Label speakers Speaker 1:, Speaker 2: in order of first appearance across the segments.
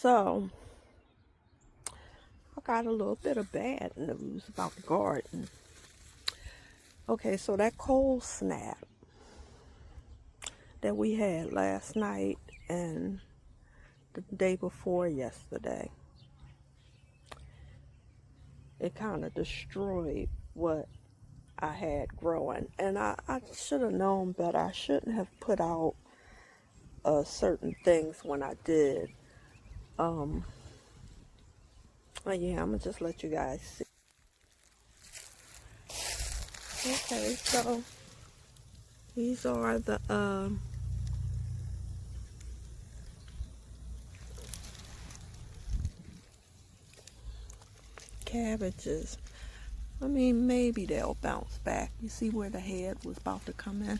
Speaker 1: So, I got a little bit of bad news about the garden. Okay, so that cold snap that we had last night and the day before yesterday, it kind of destroyed what I had growing. And I should have known better. I shouldn't have put out certain things when I did. But yeah, I'm going to just let you guys see. Okay, so these are the cabbages. I mean, maybe they'll bounce back. You see where the head was about to come in?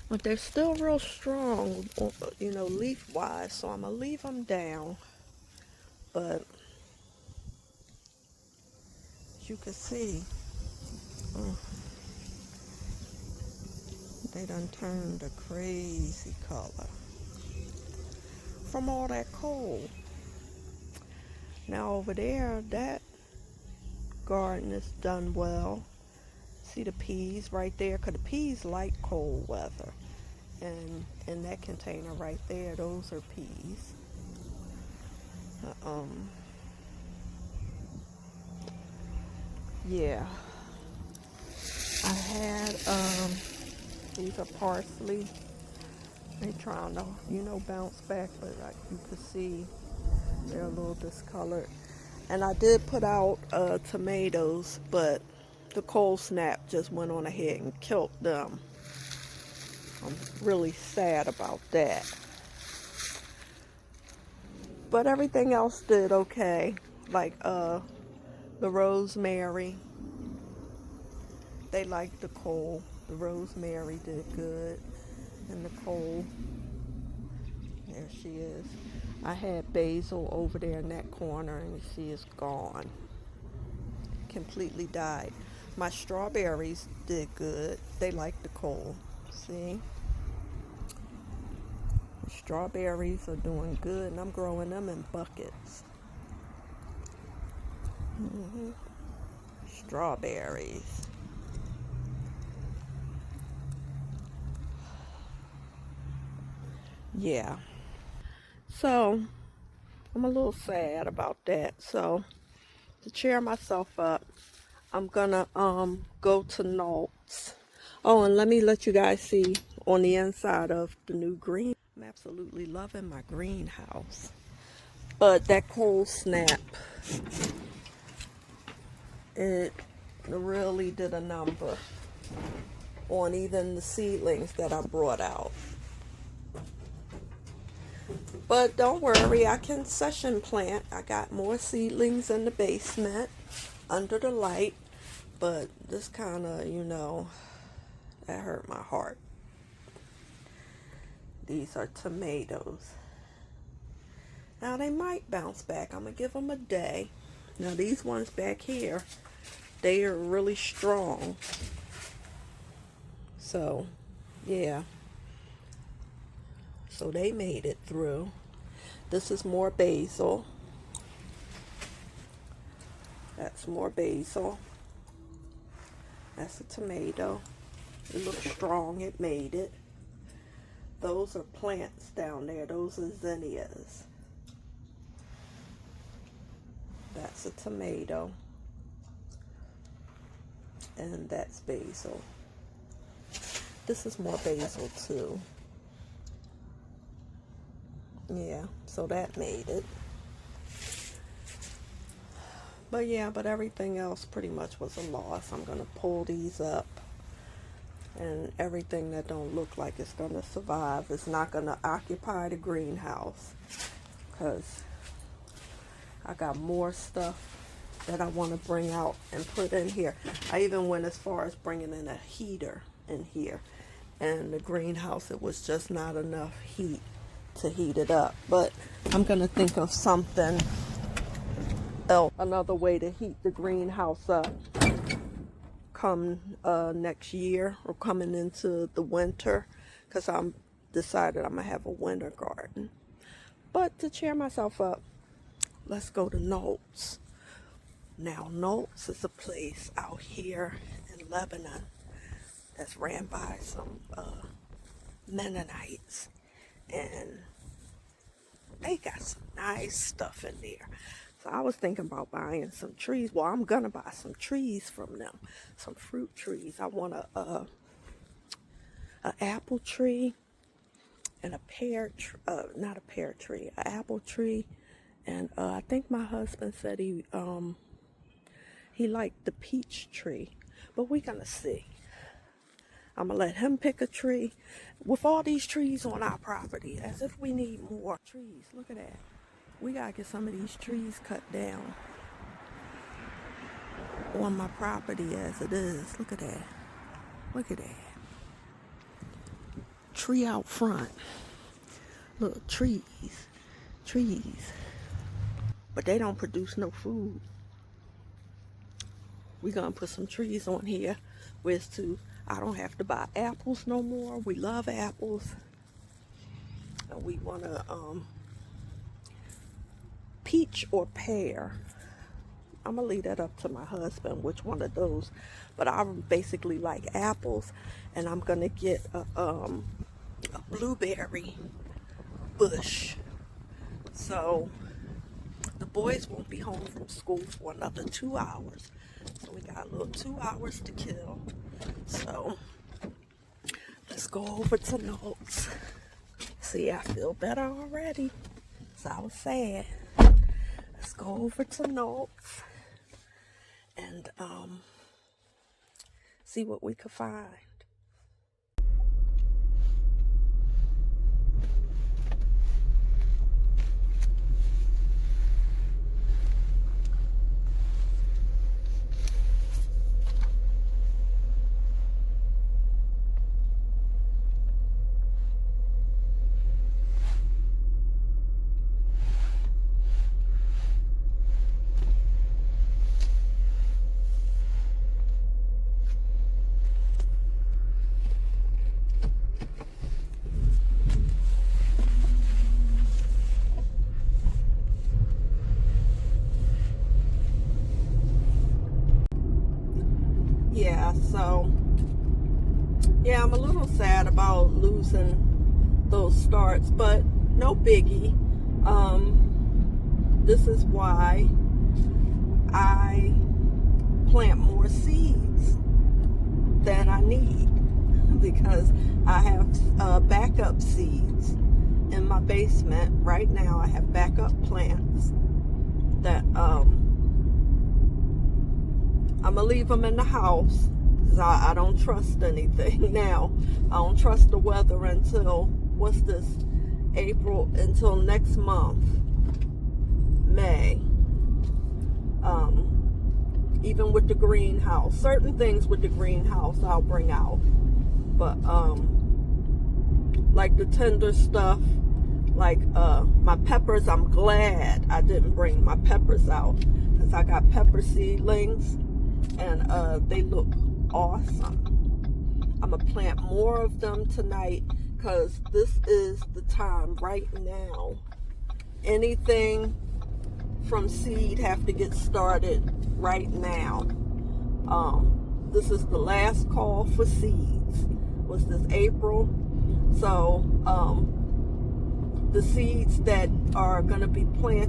Speaker 1: But they're still real strong, leaf-wise, so I'm going to leave them down. But as you can see, they done turned a crazy color from all that cold. Now over there, that garden is done well. See the peas right there? Because the peas like cold weather. And in that container right there, those are peas. Yeah. I had, these are parsley. They trying to, bounce back, but like you can see, they're a little discolored. And I did put out tomatoes, but the cold snap just went on ahead and killed them. I'm really sad about that. But everything else did okay. Like the rosemary, they liked the cold. The rosemary did good. And the cold, there she is. I had basil over there in that corner, and she is gone. Completely died. My strawberries did good. They like the cold. See? The strawberries are doing good, and I'm growing them in buckets. Strawberries. Yeah. So, I'm a little sad about that. So, to cheer myself up, I'm gonna go to Nolts. Oh, and let me let you guys see on the inside of the new green. I'm absolutely loving my greenhouse. But that cold snap, it really did a number on even the seedlings that I brought out. But don't worry, I can session plant. I got more seedlings in the basement under the light. But this kind of, that hurt my heart. These are tomatoes. Now they might bounce back. I'm going to give them a day. Now these ones back here, they are really strong. So, yeah. So they made it through. This is more basil. That's more basil. That's a tomato. It looks strong. It made it. Those are plants down there. Those are zinnias. That's a tomato. And that's basil. This is more basil too. Yeah, so that made it. But yeah, but everything else pretty much was a loss. I'm going to pull these up. And everything that don't look like it's going to survive is not going to occupy the greenhouse. Because I got more stuff that I want to bring out and put in here. I even went as far as bringing in a heater in here. And the greenhouse, it was just not enough heat to heat it up. But I'm going to think of something else, another way to heat the greenhouse up come next year or coming into the winter, because I'm decided I'm going to have a winter garden. But to cheer myself up, let's go to Nolts. Now, Nolts is a place out here in Lebanon that's ran by some Mennonites, and they got some nice stuff in there. So I was thinking about buying some trees. Well, I'm gonna buy some trees from them, some fruit trees. I want an apple tree and a pear tree, not a pear tree, an apple tree, and I think my husband said he liked the peach tree, but we're gonna see. I'm gonna let him pick a tree. With all these trees on our property, as if we need more trees. Look at that. We gotta get some of these trees cut down on my property as it is. Look at that. Look at that. Tree out front. Look, trees. Trees. But they don't produce no food. We're gonna put some trees on here whereas to I don't have to buy apples no more. We love apples. And we wanna peach or pear. I'm gonna leave that up to my husband, which one of those. But I basically like apples, and I'm gonna get a blueberry bush. So the boys won't be home from school for another 2 hours. So we got a little 2 hours to kill. So let's go over to Nolts. See, I feel better already. So I was sad. Let's go over to Nolts and see what we could find. Yeah, I'm a little sad about losing those starts, but no biggie. This is why I plant more seeds than I need, because I have backup seeds in my basement. Right now I have backup plants that I'm gonna leave them in the house. I don't trust anything now. I don't trust the weather until, what's this, April, until next month, May. Even with the greenhouse, certain things with the greenhouse I'll bring out, but like the tender stuff, like my peppers, I'm glad I didn't bring my peppers out, because I got pepper seedlings and they look awesome. I'm gonna plant more of them tonight, because this is the time right now. Anything from seed have to get started right now. This is the last call for seeds. Was this April? So the seeds that are gonna be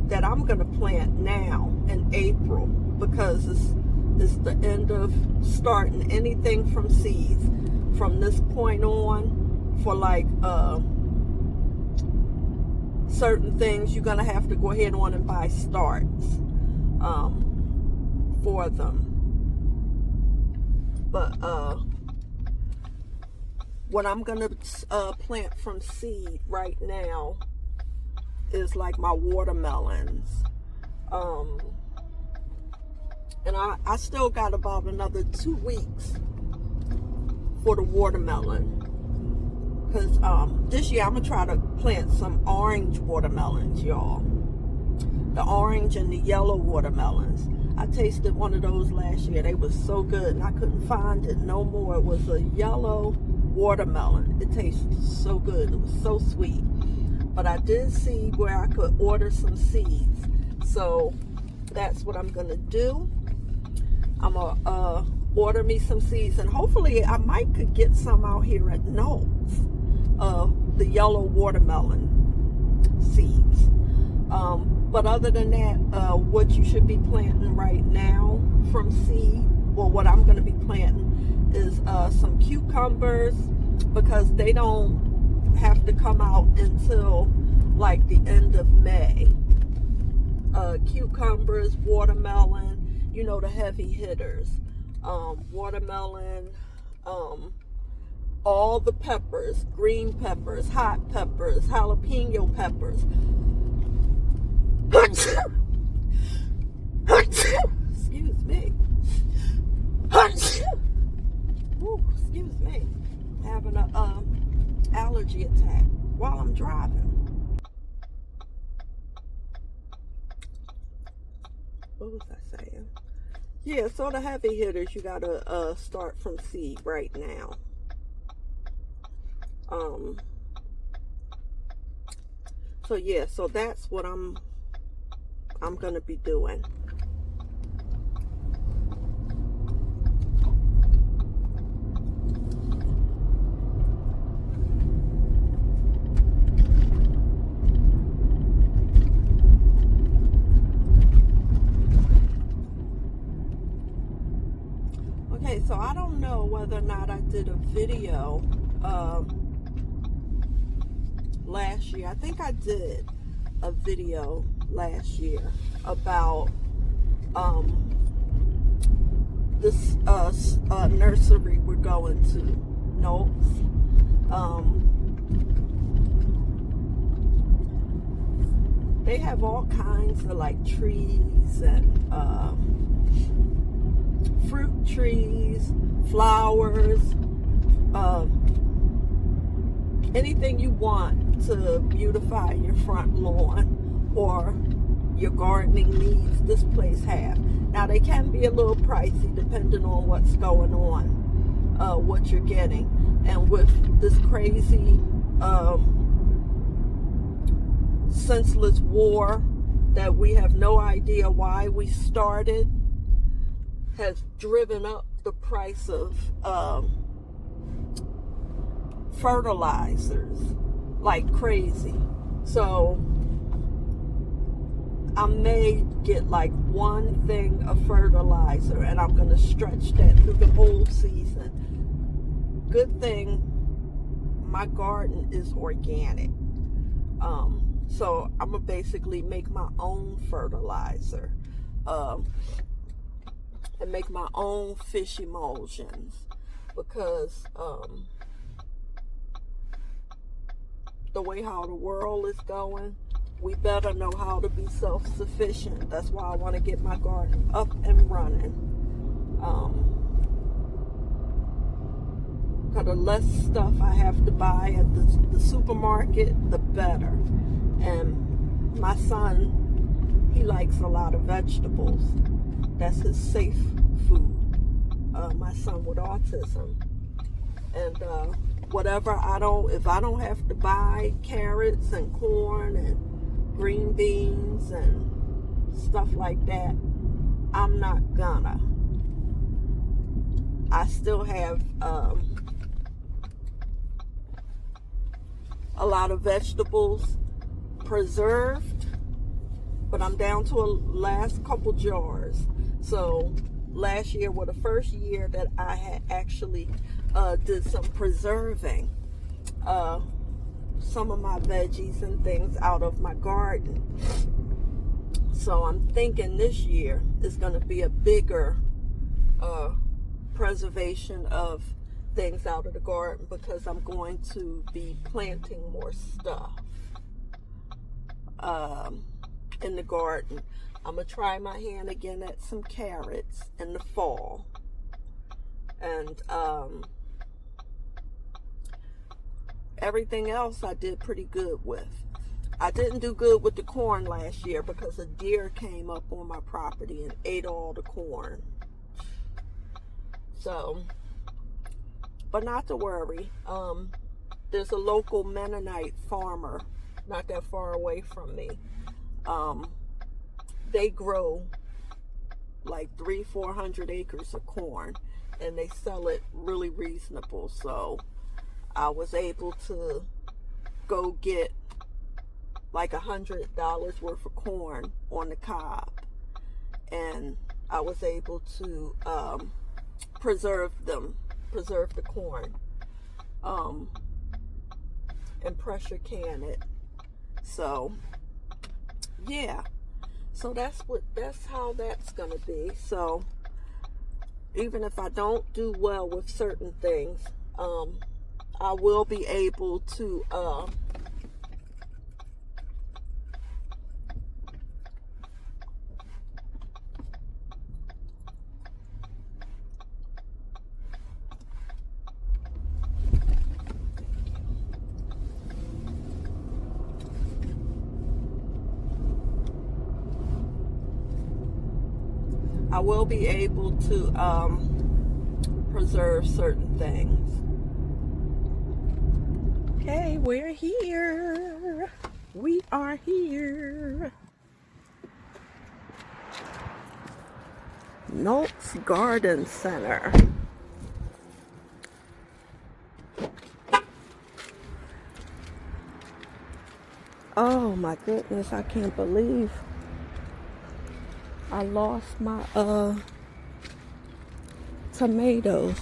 Speaker 1: that I'm gonna plant now in April, because it's the end of starting anything from seeds from this point on. For like certain things, you're gonna have to go ahead on and buy starts for them. But what I'm gonna plant from seed right now is like my watermelons. And I still got about another 2 weeks for the watermelon. Because this year I'm going to try to plant some orange watermelons, y'all. The orange and the yellow watermelons. I tasted one of those last year. They were so good, and I couldn't find it no more. It was a yellow watermelon. It tasted so good. It was so sweet. But I did see where I could order some seeds. So that's what I'm gonna do. I'm gonna order me some seeds, and hopefully I might could get some out here at Knowles, the yellow watermelon seeds. But other than that, what you should be planting right now from seed, well, what I'm going to be planting is some cucumbers, because they don't have to come out until like the end of May. Cucumbers, watermelon, you know, the heavy hitters. Watermelon, all the peppers, green peppers, hot peppers, jalapeno peppers. Excuse me. Ooh, excuse me. Having a allergy attack while I'm driving. What was I saying? Yeah, so the heavy hitters, you gotta start from seed right now. So yeah, so that's what I'm gonna be doing. Okay, so I don't know whether or not I did a video last year. I think I did a video last year about this nursery we're going to, Knowles. They have all kinds of like trees and fruit trees, flowers, anything you want to beautify your front lawn or your gardening needs, this place have. Now they can be a little pricey depending on what's going on, what you're getting. And with this crazy senseless war that we have no idea why we started, has driven up the price of fertilizers like crazy. So I may get like one thing of fertilizer, and I'm going to stretch that through the whole season. Good thing my garden is organic. So I'm going to basically make my own fertilizer and make my own fish emulsions, because the way how the world is going, we better know how to be self-sufficient. That's why I want to get my garden up and running. Because the less stuff I have to buy at the supermarket, the better. And my son, he likes a lot of vegetables. That's his safe food. My son with autism. And whatever if I don't have to buy carrots and corn and green beans and stuff like that, I'm not gonna. I still have a lot of vegetables preserved, but I'm down to a last couple jars. So last year was the first year that I had actually did some preserving some of my veggies and things out of my garden. So I'm thinking this year is going to be a bigger preservation of things out of the garden, because I'm going to be planting more stuff in the garden. I'm going to try my hand again at some carrots in the fall. And everything else I did pretty good with. I didn't do good with the corn last year because a deer came up on my property and ate all the corn. So, but not to worry. There's a local Mennonite farmer not that far away from me they grow like 300-400 acres of corn, and they sell it really reasonable. So I was able to go get like $100 worth of corn on the cob, and I was able to preserve the corn, and pressure can it. So yeah, so that's how that's gonna be. So even if I don't do well with certain things, I will be able to preserve certain things. Okay, we're here. We are here. Nolt's Garden Center. Oh my goodness, I can't believe I lost my tomatoes.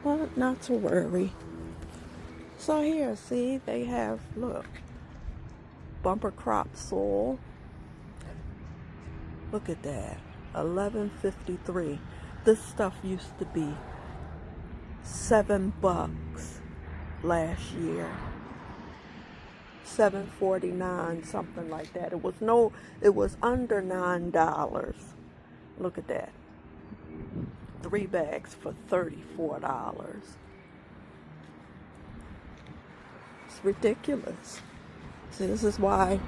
Speaker 1: But not to worry. So here, see, they have, look, bumper crop soil. Look at that, $11.53. This stuff used to be $7 last year. $7.49, something like that. It was under $9. Look at that. 3 bags for $34. It's ridiculous. See, this is why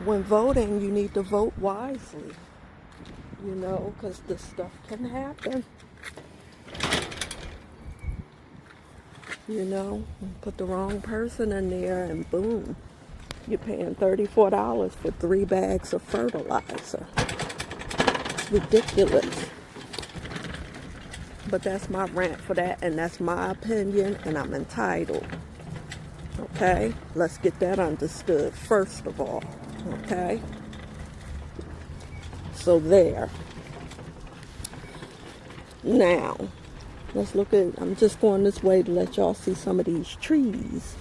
Speaker 1: when voting, you need to vote wisely. You know, because this stuff can happen. You know, put the wrong person in there and boom, you're paying $34 for 3 bags of fertilizer. It's ridiculous. But that's my rant for that, and that's my opinion, and I'm entitled. Okay? Let's get that understood first of all. Okay? So there. Now, let's look at, I'm just going this way to let y'all see some of these trees.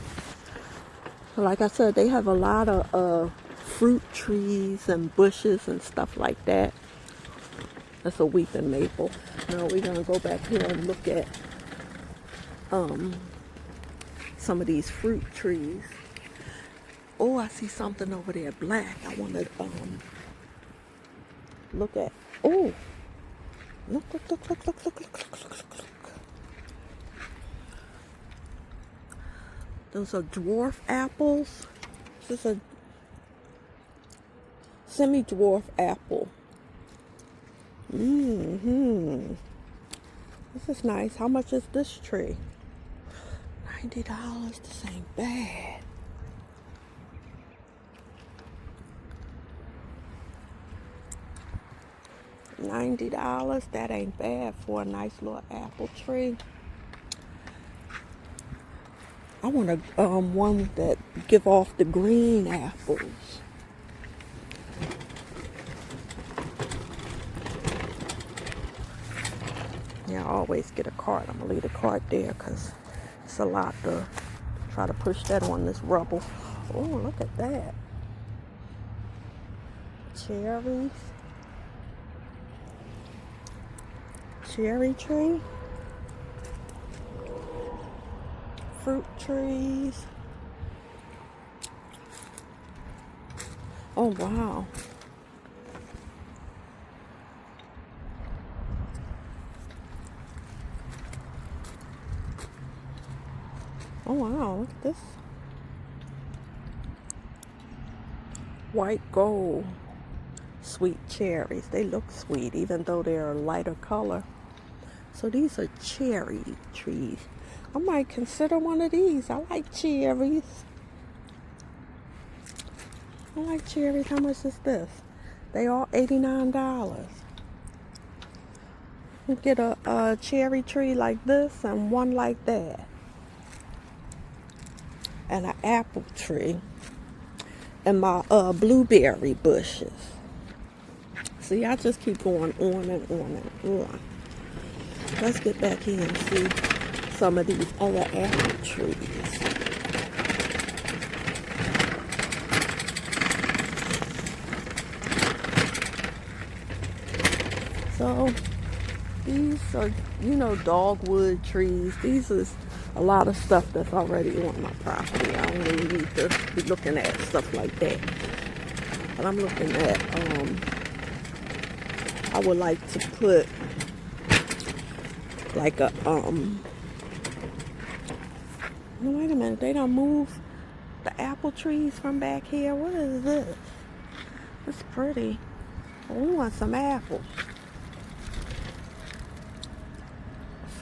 Speaker 1: Like I said, they have a lot of fruit trees and bushes and stuff like that. That's a weeping maple. Now we're going to go back here and look at some of these fruit trees. Oh, I see something over there black. I want to look at. Oh, look. Those are dwarf apples. This is a semi-dwarf apple. This is nice. How much is this tree? $90. This ain't bad. $90. That ain't bad for a nice little apple tree. I want a one that give off the green apples. Yeah, I always get a cart. I'm gonna leave the cart there because it's a lot to try to push that on this rubble. Oh, look at that. Cherries. Cherry tree. Fruit trees. Oh, wow. Oh, wow. Look at this. White gold sweet cherries. They look sweet even though they're a lighter color. So these are cherry trees. I might consider one of these. I like cherries. I like cherries. How much is this? They all $89. You get a cherry tree like this and one like that. And an apple tree. And my blueberry bushes. See, I just keep going on and on and on. Let's get back here and see some of these other apple trees. So these are, dogwood trees. These is a lot of stuff that's already on my property. I don't really need to be looking at stuff like that. But I'm looking at, I would like to put like a, no, wait a minute, they don't move the apple trees from back here. What is this? It's pretty. Oh, we want some apples.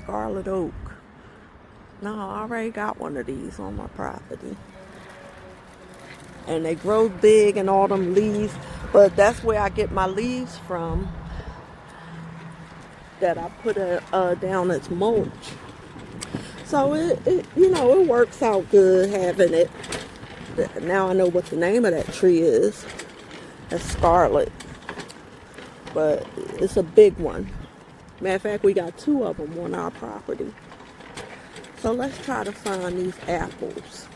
Speaker 1: Scarlet oak. No, I already got one of these on my property. And they grow big and all them leaves, but that's where I get my leaves from that I put down as mulch. So it works out good having it. Now I know what the name of that tree is. That's scarlet. But it's a big one. Matter of fact, we got 2 of them on our property. So let's try to find these apples.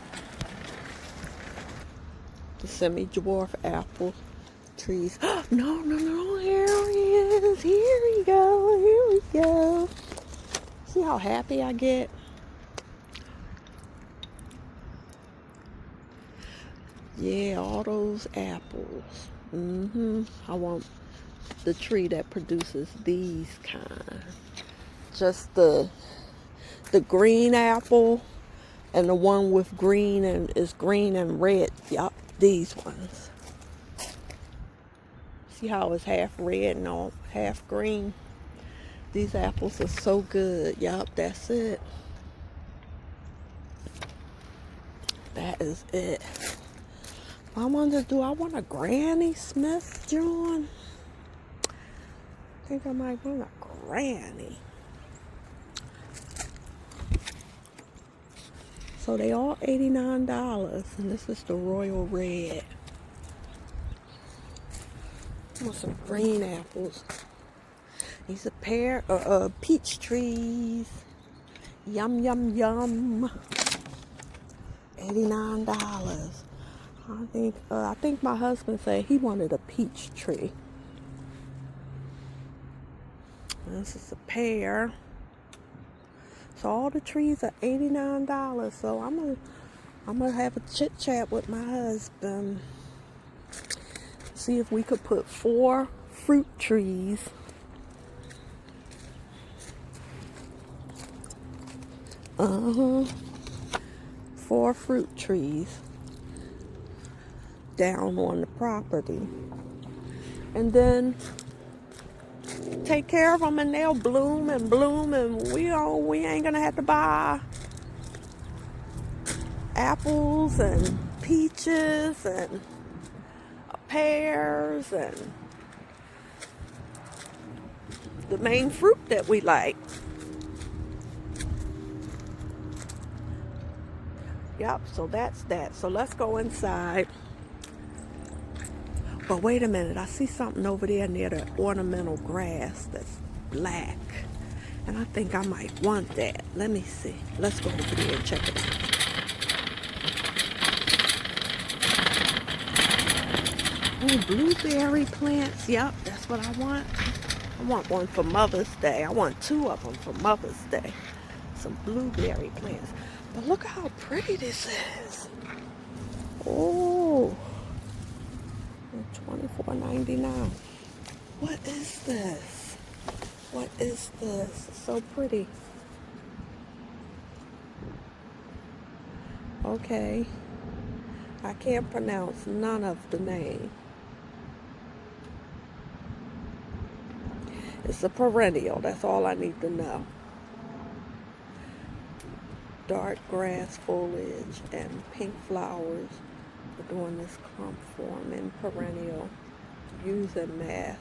Speaker 1: The semi-dwarf apple trees. No, here he is. Here we go. See how happy I get? Yeah, all those apples. I want the tree that produces these kind. Just the green apple and the one with green and is green and red. Yup, these ones. See how it's half red and all half green? These apples are so good. Yup, that's it. That is it. I wonder, do I want a Granny Smith, John? I think I might want a Granny. So they all $89, and this is the Royal Red. I want some green apples. These are pear peach trees. Yum, yum, yum. $89. I think my husband said he wanted a peach tree. This is a pear. So all the trees are $89. So I'm gonna have a chit chat with my husband. See if we could put 4 fruit trees. 4 fruit trees down on the property. And then take care of them and they'll bloom and we ain't gonna have to buy apples and peaches and pears and the main fruit that we like. Yep, so that's that. So let's go inside. But wait a minute, I see something over there near the ornamental grass that's black. And I think I might want that. Let me see. Let's go over there and check it out. Oh, blueberry plants. Yep, that's what I want. I want one for Mother's Day. I want 2 of them for Mother's Day. Some blueberry plants. But look how pretty this is. Oh. $24.99. What is this? What is this? It's so pretty. Okay. I can't pronounce none of the name. It's a perennial. That's all I need to know. Dark grass foliage and pink flowers doing this clump form in perennial, using mass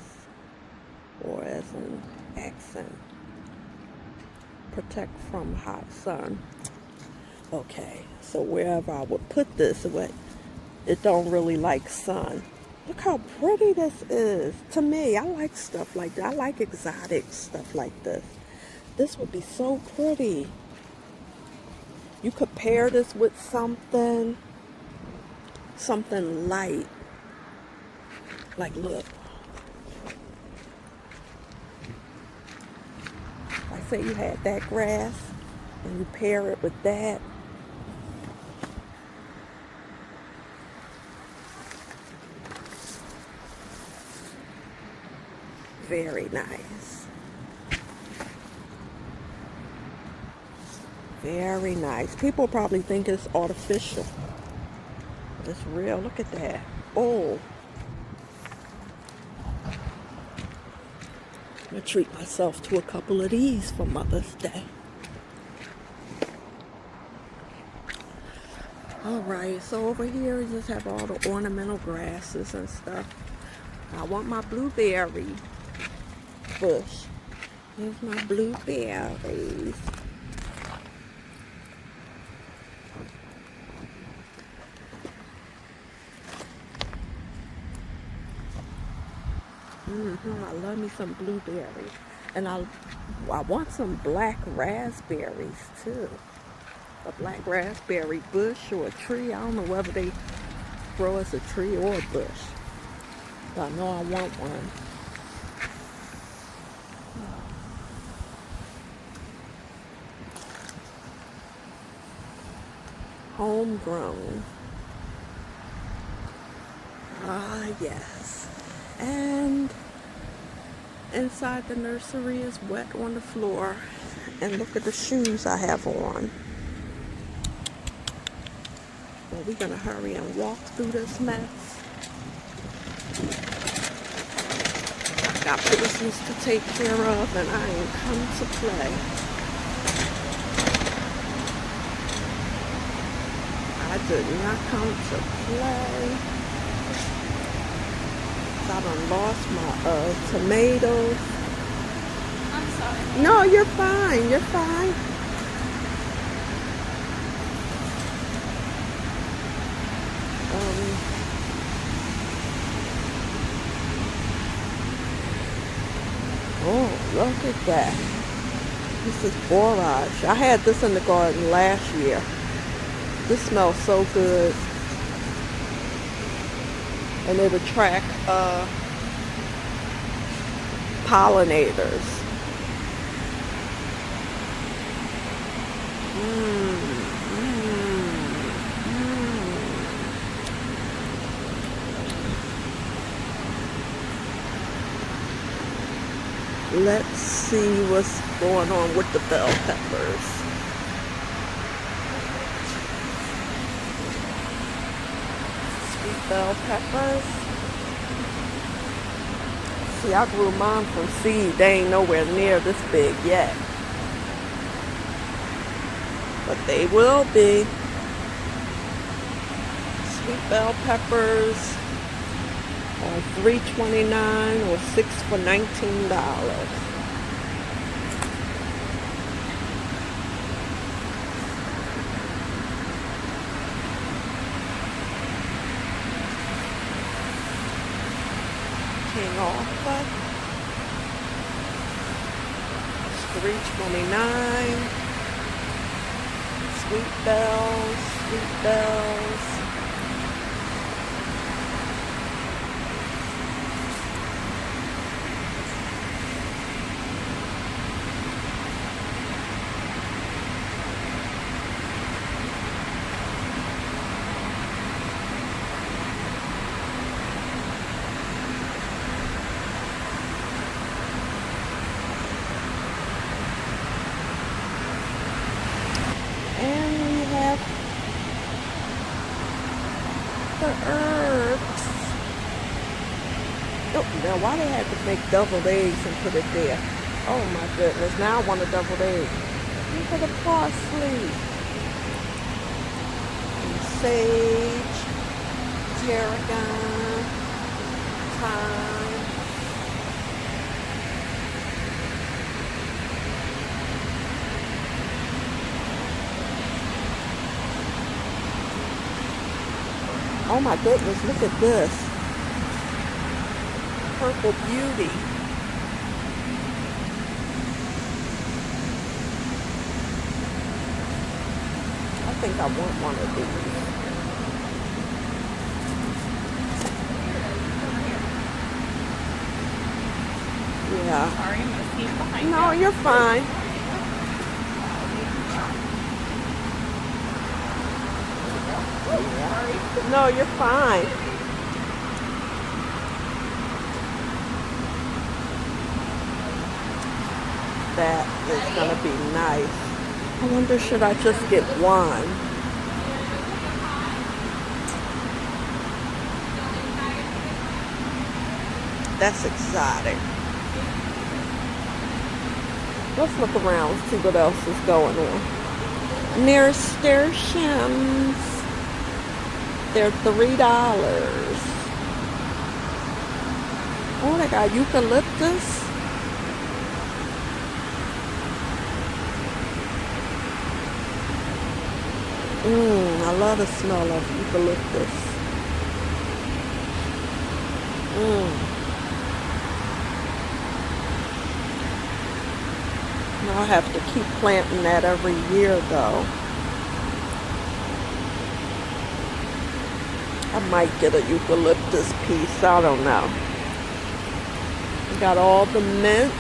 Speaker 1: or as an accent. Protect from hot sun. Okay, so wherever I would put this, it don't really like sun. Look how pretty this is. To me, I like stuff like that. I like exotic stuff like this. This would be so pretty. You could pair this with something light. Like, look. Like, say you had that grass and you pair it with that. Very nice. Very nice. People probably think it's artificial. But it's real. Look at that. Oh. I'm going to treat myself to a couple of these for Mother's Day. Alright, so over here we just have all the ornamental grasses and stuff. I want my blueberry bush. Here's my blueberries. I love me some blueberries. And I want some black raspberries too. A black raspberry bush or a tree. I don't know whether they grow as a tree or a bush. But I know I want one. Homegrown. Ah, yes. And inside the nursery is wet on the floor. And look at the shoes I have on. Well, we're going to hurry and walk through this mess. I got business to take care of, and I ain't come to play. I did not come to play. I done lost my tomatoes.
Speaker 2: I'm sorry.
Speaker 1: No, you're fine. You're fine. Oh, look at that. This is borage. I had this in the garden last year. This smells so good. And it attracts pollinators. Let's see what's going on with the bell peppers. Sweet bell peppers. See, I grew mine from seed. They ain't nowhere near this big yet. But they will be. Sweet bell peppers are $3.29 or 6 for $19. King Arthur. $3.29. Sweet bells, sweet bells. The herbs. Oh, now why they had to make deviled eggs and put it there? Oh my goodness, now I want a deviled egg. Look at the parsley. And sage. tarragon, thyme. Oh my goodness, look at this. Purple Beauty. I think I want one of these. Yeah.
Speaker 2: Sorry, I'm gonna sneak behind
Speaker 1: No,
Speaker 2: you.
Speaker 1: you're fine. No, you're fine. That is gonna be nice. I wonder, should I just get one? That's exotic. Let's look around, see what else is going on. Nasturtiums. They're $3. Oh, they got eucalyptus. I love the smell of eucalyptus. Now I have to keep planting that every year though. I might get a eucalyptus piece, I don't know. We got all the mint.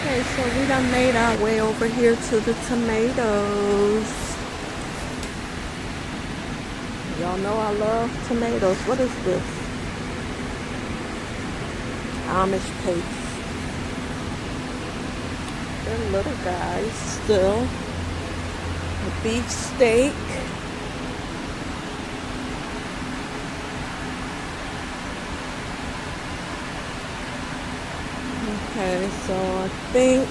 Speaker 1: Okay, so we done made our way over here to the tomatoes. Y'all know I love tomatoes. What is this? Amish paste. They're little guys still. A beef steak. Okay, so I think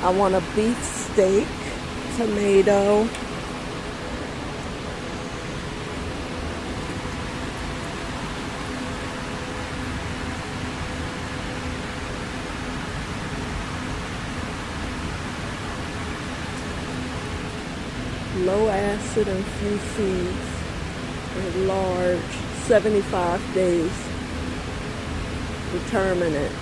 Speaker 1: I want a beef steak, tomato, low acid and few seeds, and large, 75 days. Determine it.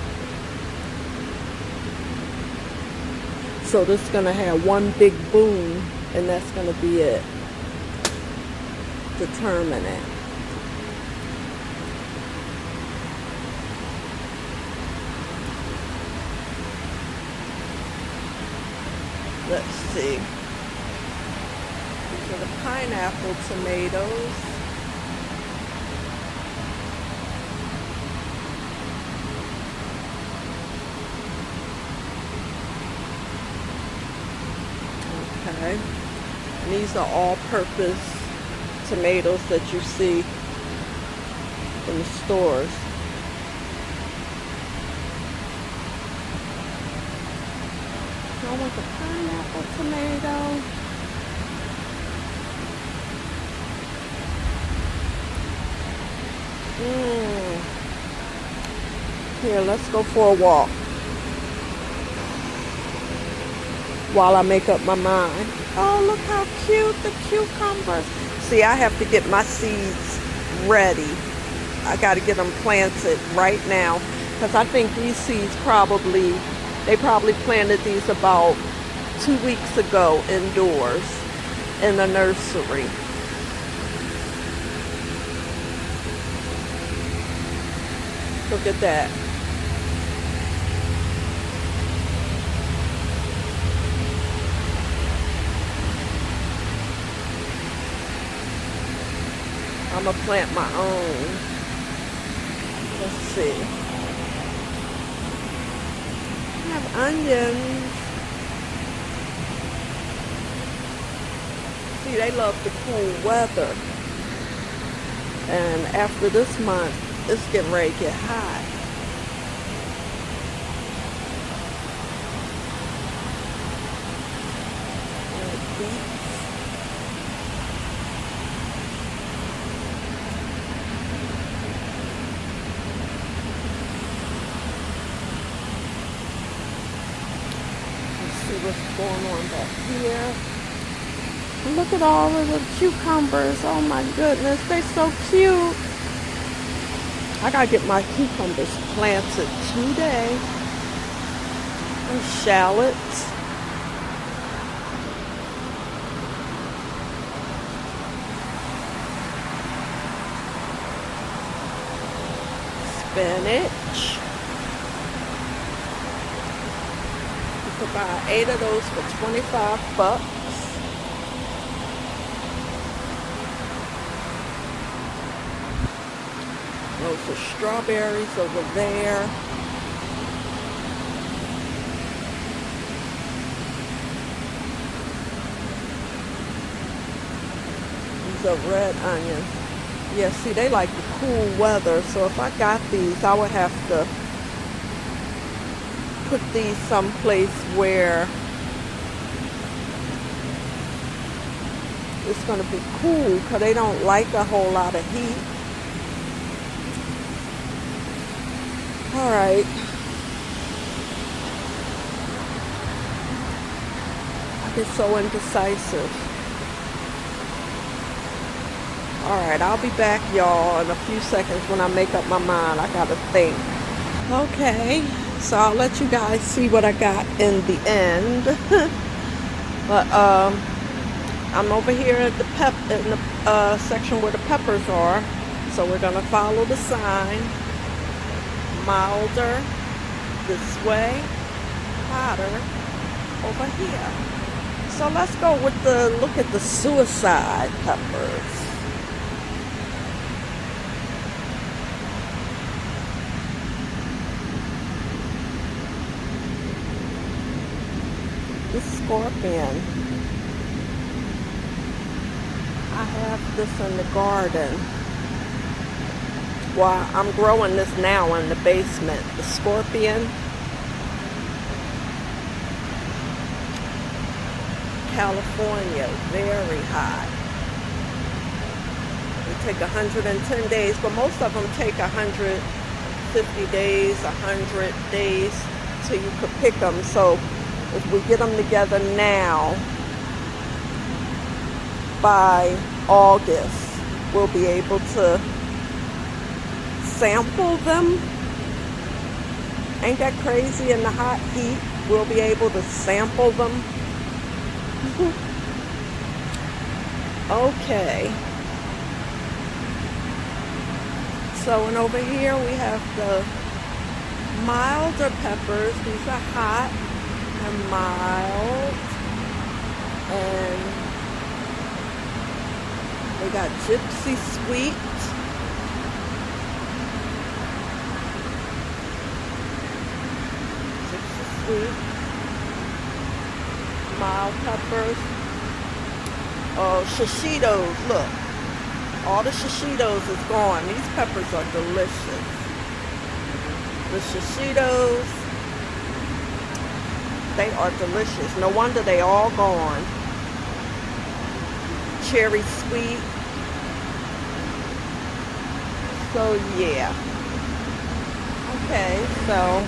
Speaker 1: So this is gonna have one big boom, and that's gonna be it. Determine it. Let's see. These are the pineapple tomatoes. Okay. And these are all-purpose tomatoes that you see in the stores. I want the pineapple tomato. Here, let's go for a walk while I make up my mind. Oh, look how cute the cucumbers. See, I have to get my seeds ready. I got to get them planted right now because I think these seeds probably They probably planted these about 2 weeks ago indoors in the nursery. Look at that. I'm gonna plant my own. Let's see. I have onions. See, they love the cool weather. And after this month, it's getting ready to get hot. And beets. See what's going on back here. Look at all of the cucumbers. Oh my goodness, they're so cute. I gotta get my cucumbers planted today. And shallots. Spinach. You could buy 8 of those for 25 bucks. Those are strawberries over there. These are red onions. Yeah, see, they like the cool weather, so if I got these, I would have to put these someplace where it's going to be cool, because they don't like a whole lot of heat. All right. I get so indecisive. All right, I'll be back, y'all, in a few seconds when I make up my mind. I gotta think. Okay, so I'll let you guys see what I got in the end. But I'm over here at the in the section where the peppers are. So we're gonna follow the sign. Milder this way, hotter over here. So let's go with the look at the suicide peppers. The scorpion. I have this in the garden. Well, I'm growing this now in the basement. The scorpion. California, very hot. They take 110 days, but most of them take 150 days, 100 days till you could pick them. So if we get them together now, by August, we'll be able to sample them. Ain't that crazy? In the hot heat, we'll be able to sample them. Okay. So, and over here we have the milder peppers. These are hot and mild. And they got gypsy sweet. Sweet, mild peppers, shishitos. Look, all the shishitos is gone. These peppers are delicious. The shishitos, they are delicious. No wonder they all gone. Cherry sweet. So yeah. Okay, so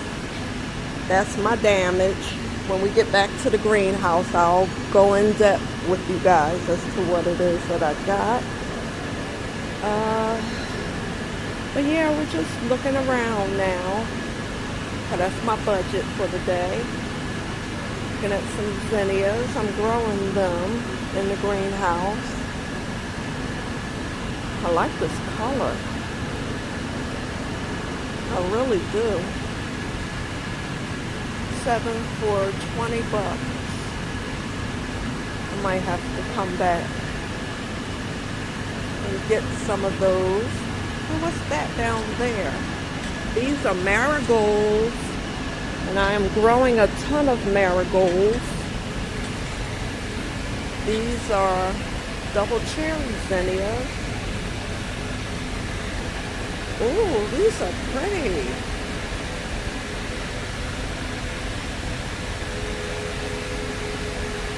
Speaker 1: that's my damage. When we get back to the greenhouse, I'll go in depth with you guys as to what it is that I got. But yeah, we're just looking around now. Okay, that's my budget for the day. Looking at some zinnias. I'm growing them in the greenhouse. I like this color. I really do. 7 for 20 bucks. I might have to come back and get some of those. Well, what's that down there? These are marigolds, and I am growing a ton of marigolds. These are double cherry zinnias. Ooh, these are pretty.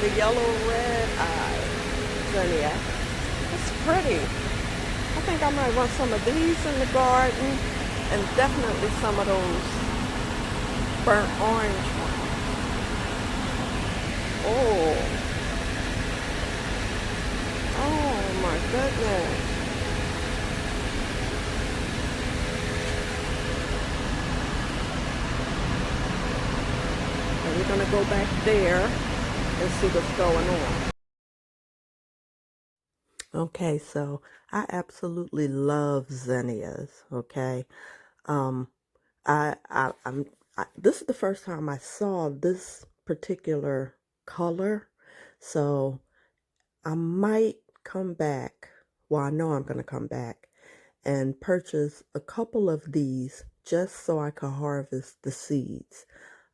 Speaker 1: The yellow red eye zinnia. It's pretty. I think I might want some of these in the garden, and definitely some of those burnt orange ones. Oh my goodness. And we're gonna go back there and see what's going on. Okay, so I absolutely love zinnias. Okay, um, this is the first time I saw this particular color, so I might come back. Well, I know I'm gonna come back and purchase a couple of these just so I can harvest the seeds.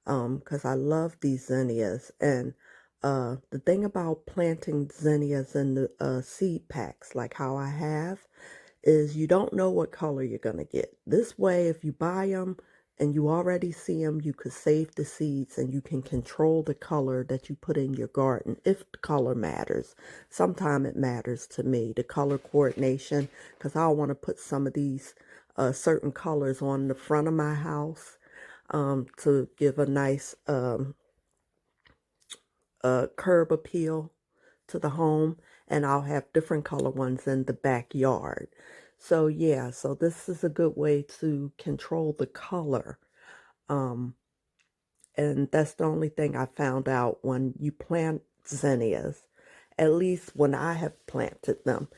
Speaker 1: Because I love these zinnias. And the thing about planting zinnias in the seed packs, like how I have, is you don't know what color you're going to get. This way, if you buy them and you already see them, you could save the seeds and you can control the color that you put in your garden if the color matters. Sometimes it matters to me, the color coordination, because I want to put some of these certain colors on the front of my house to give a nice curb appeal to the home, and I'll have different color ones in the backyard. So yeah, so this is a good way to control the color. And that's the only thing I found out when you plant zinnias, at least when I have planted them.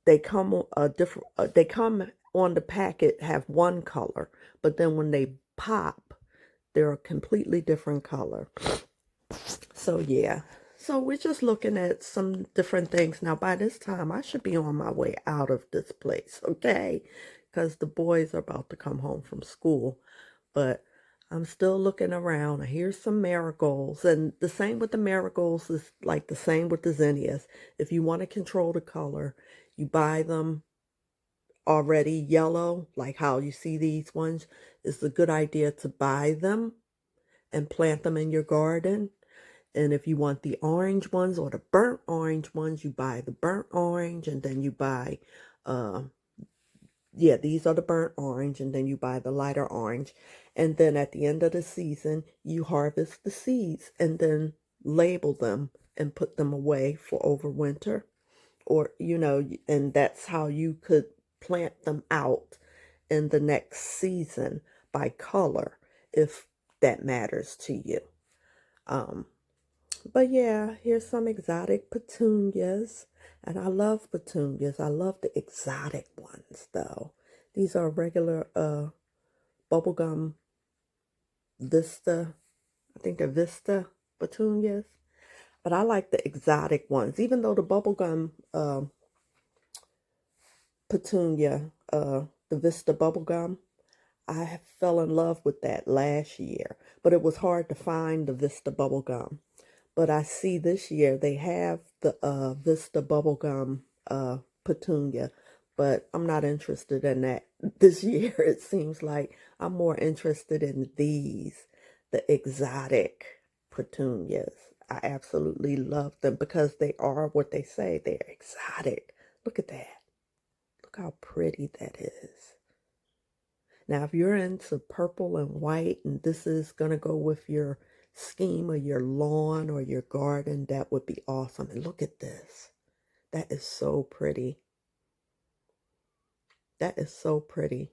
Speaker 1: They come they come on the packet have one color, but then when they pop, they're a completely different color. So yeah, so we're just looking at some different things. Now by this time I should be on my way out of this place, okay? Because the boys are about to come home from school, but I'm still looking around. Here's some marigolds, and the same with the marigolds is like the same with the zinnias. If you want to control the color, you buy them already yellow, like how you see these ones. It's a good idea to buy them and plant them in your garden. And if you want the orange ones or the burnt orange ones, you buy the burnt orange, and then you buy, yeah, these are the burnt orange, and then you buy the lighter orange. And then at the end of the season, you harvest the seeds and then label them and put them away for overwinter. Or, and that's how you could plant them out in the next season by color, if that matters to you. But yeah, here's some exotic petunias. And I love petunias. I love the exotic ones though. These are regular bubblegum Vista. I think they're Vista petunias. But I like the exotic ones. Even though the bubblegum petunia, the Vista bubblegum, I fell in love with that last year. But it was hard to find the Vista bubblegum. But I see this year they have the Vista bubblegum petunia, but I'm not interested in that this year. It seems like I'm more interested in these, the exotic petunias. I absolutely love them because they are what they say. They're exotic. Look at that. Look how pretty that is. Now, if you're into purple and white, and this is going to go with your scheme or your lawn or your garden, that would be awesome. And look at this. That is so pretty. That is so pretty.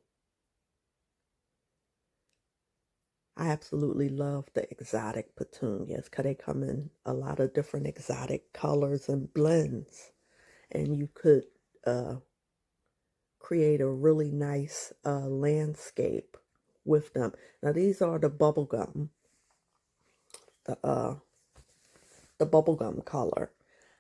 Speaker 1: I absolutely love the exotic petunias because they come in a lot of different exotic colors and blends. And you could create a really nice landscape with them. Now these are the bubblegum, the bubblegum color.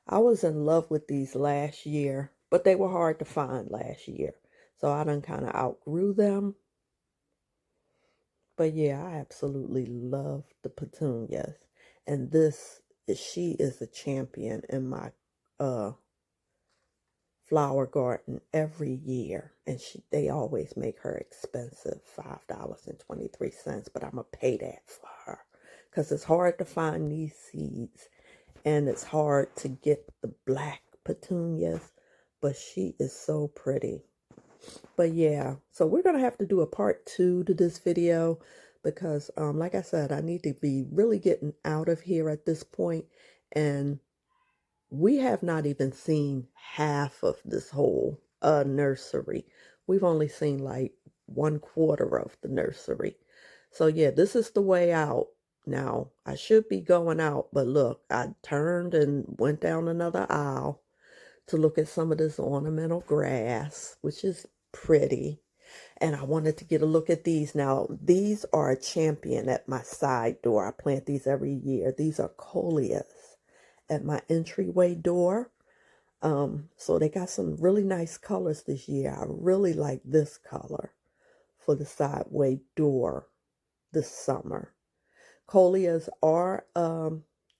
Speaker 1: I was in love with these last year, but they were hard to find last year. So I done kind of outgrew them. But yeah, I absolutely love the petunias. And she is a champion in my flower garden every year. And they always make her expensive, $5.23. But I'm going to pay that for her. Because it's hard to find these seeds. And it's hard to get the black petunias. But she is so pretty. But yeah, so we're going to have to do a part 2 to this video because, like I said, I need to be really getting out of here at this point. And we have not even seen half of this whole nursery. We've only seen like 1/4 of the nursery. So yeah, this is the way out. Now, I should be going out, but look, I turned and went down another aisle to look at some of this ornamental grass, which is pretty. And I wanted to get a look at these. Now, these are a champion at my side door. I plant these every year. These are coleus at my entryway door. So they got some really nice colors this year. I really like this color for the sideway door this summer. Coleus are,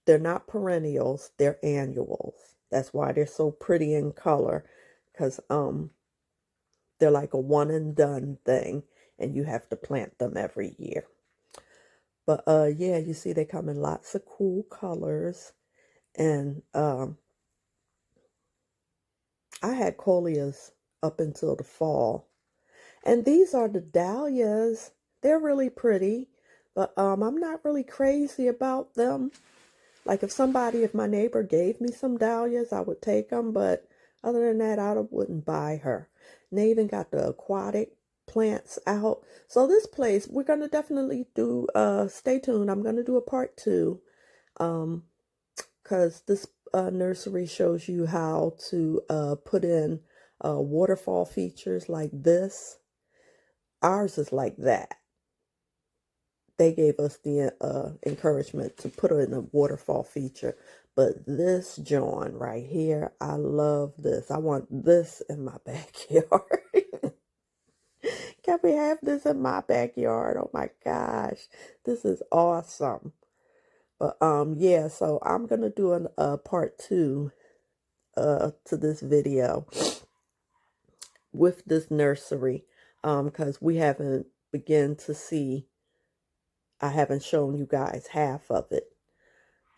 Speaker 1: they're not perennials, they're annuals. That's why they're so pretty in color, because they're like a one and done thing, and you have to plant them every year. But yeah, you see they come in lots of cool colors, and I had coleus up until the fall. And these are the dahlias. They're really pretty, but I'm not really crazy about them. Like if my neighbor gave me some dahlias, I would take them, but other than that, I wouldn't buy her. And they even got the aquatic plants out. So this place, we're going to definitely do, stay tuned. I'm going to do a part 2, because this nursery shows you how to put in waterfall features like this. Ours is like that. They gave us the encouragement to put in a waterfall feature. But this John right here, I love this. I want this in my backyard. Can we have this in my backyard? Oh my gosh. This is awesome. But yeah, so I'm going to do a part 2 to this video with this nursery. Because we haven't begun to see, I haven't shown you guys half of it.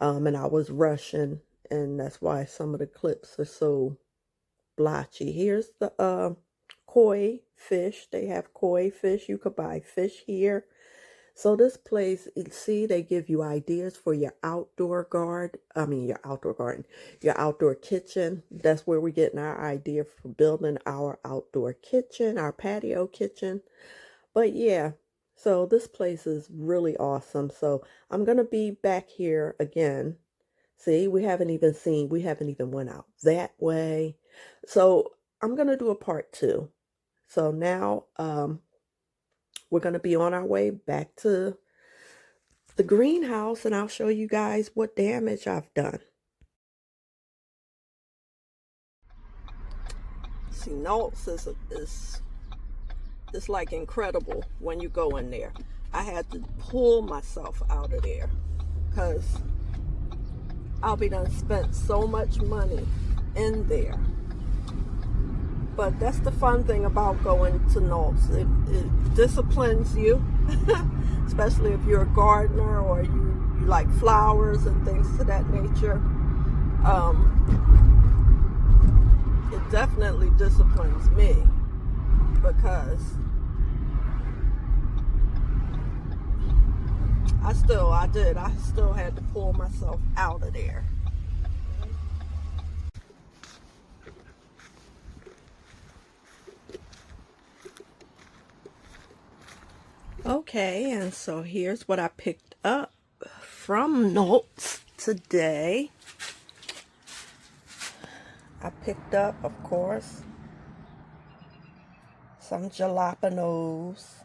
Speaker 1: And I was rushing, and that's why some of the clips are so blotchy. Here's the koi fish. They have koi fish. You could buy fish here. So this place, see, they give you ideas for your outdoor your outdoor kitchen. That's where we're getting our idea for building our outdoor kitchen, our patio kitchen. But yeah, so this place is really awesome. So I'm going to be back here again. See, we haven't even went out that way. So I'm going to do a part 2. So now we're going to be on our way back to the greenhouse, and I'll show you guys what damage I've done. See, Nolts is like incredible when you go in there. I had to pull myself out of there because I'll be done spent so much money in there. But that's the fun thing about going to Nolts. It disciplines you, especially if you're a gardener or you like flowers and things of that nature. It definitely disciplines me because I still had to pull myself out of there. Okay, and so here's what I picked up from Knowles today. I picked up, of course, some jalapenos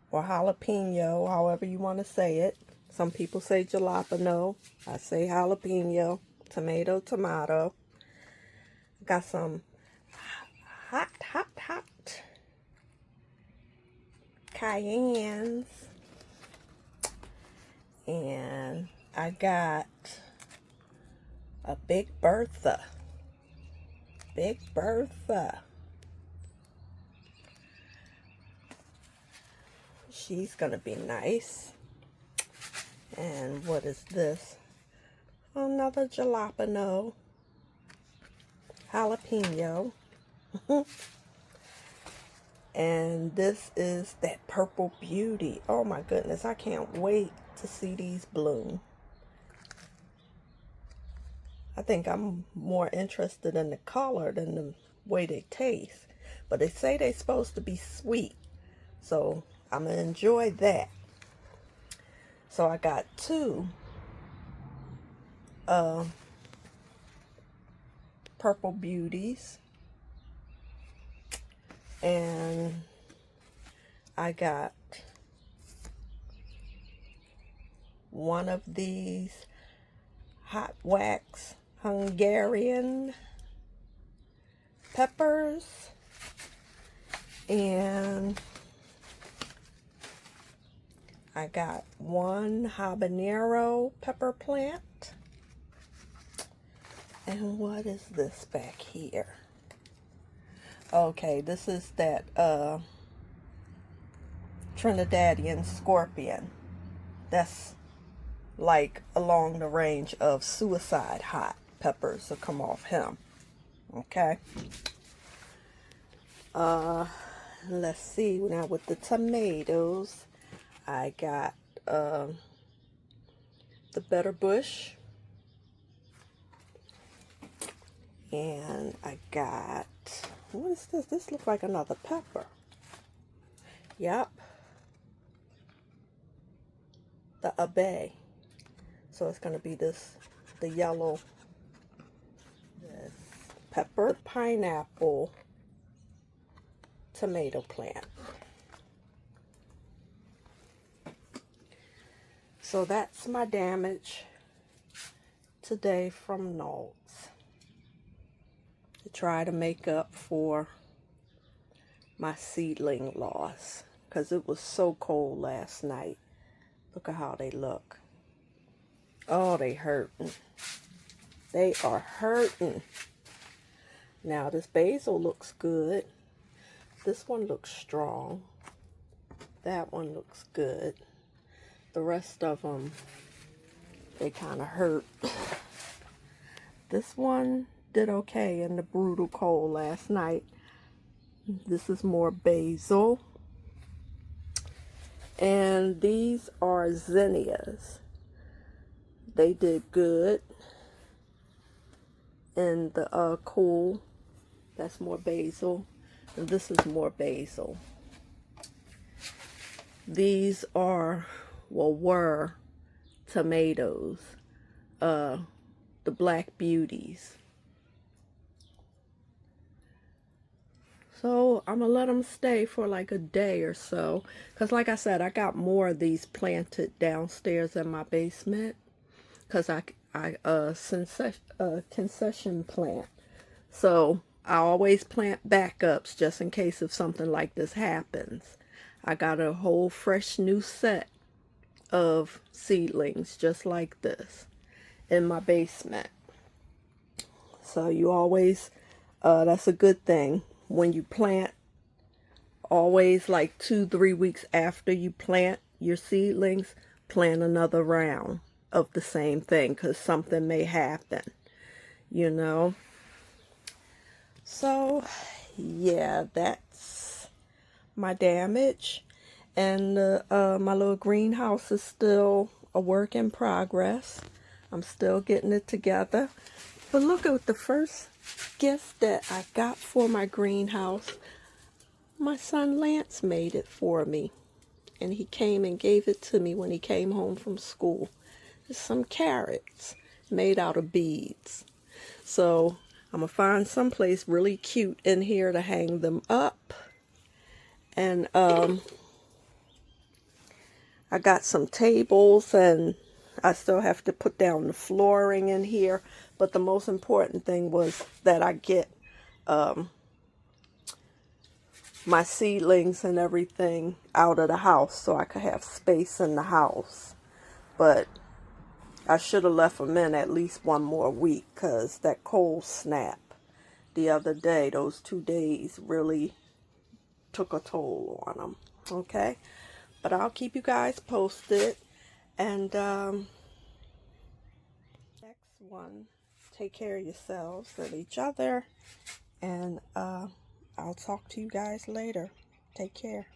Speaker 1: or jalapeno, however you want to say it. Some people say jalapeno. I say jalapeno. Tomato. Got some hot cayennes. And I got a Big Bertha. Big Bertha. She's gonna be nice. And what is this? Another jalapeno. Jalapeno. And this is that Purple Beauty. Oh my goodness, I can't wait to see these bloom. I think I'm more interested in the color than the way they taste. But they say they're supposed to be sweet. So I'm going to enjoy that. So I got two Purple Beauties. And I got one of these hot wax Hungarian peppers, and I got one habanero pepper plant. And what is this back here? Okay, this is that Trinidadian scorpion. That's like along the range of suicide hot peppers that come off him. Okay. Let's see. Now with the tomatoes, I got the Better Bush. And I got, what is this? This looks like another pepper. Yep. The Abe. So it's going to be this, the yellow this pepper, pineapple, tomato plant. So that's my damage today from Knowles. To try to make up for my seedling loss. Because it was so cold last night. Look at how they look. Oh, they hurting. They are hurting. Now, this basil looks good. This one looks strong. That one looks good. The rest of them, they kind of hurt. This one did okay in the brutal cold last night. This is more basil. And these are zinnias. They did good in the cool. That's more basil. And this is more basil. These are, well, were tomatoes. The Black Beauties. So I'm going to let them stay for like a day or so. Because like I said, I got more of these planted downstairs in my basement. Because I concession plant. So I always plant backups just in case if something like this happens. I got a whole fresh new set of seedlings just like this in my basement. So you always, that's a good thing. When you plant, always like 2-3 weeks after you plant your seedlings, plant another round of the same thing because something may happen, you know. So yeah, that's my damage. And my little greenhouse is still a work in progress. I'm still getting it together. But look at the first gift that I got for my greenhouse. My son Lance made it for me. and he came and gave it to me when he came home from school. It's some carrots made out of beads. So I'm going to find someplace really cute in here to hang them up. And I got some tables, and I still have to put down the flooring in here. But the most important thing was that I get my seedlings and everything out of the house so I could have space in the house. But I should have left them in at least one more week, because that cold snap the other day, those 2 days really took a toll on them. Okay? But I'll keep you guys posted. And next one, take care of yourselves and each other. And I'll talk to you guys later. Take care.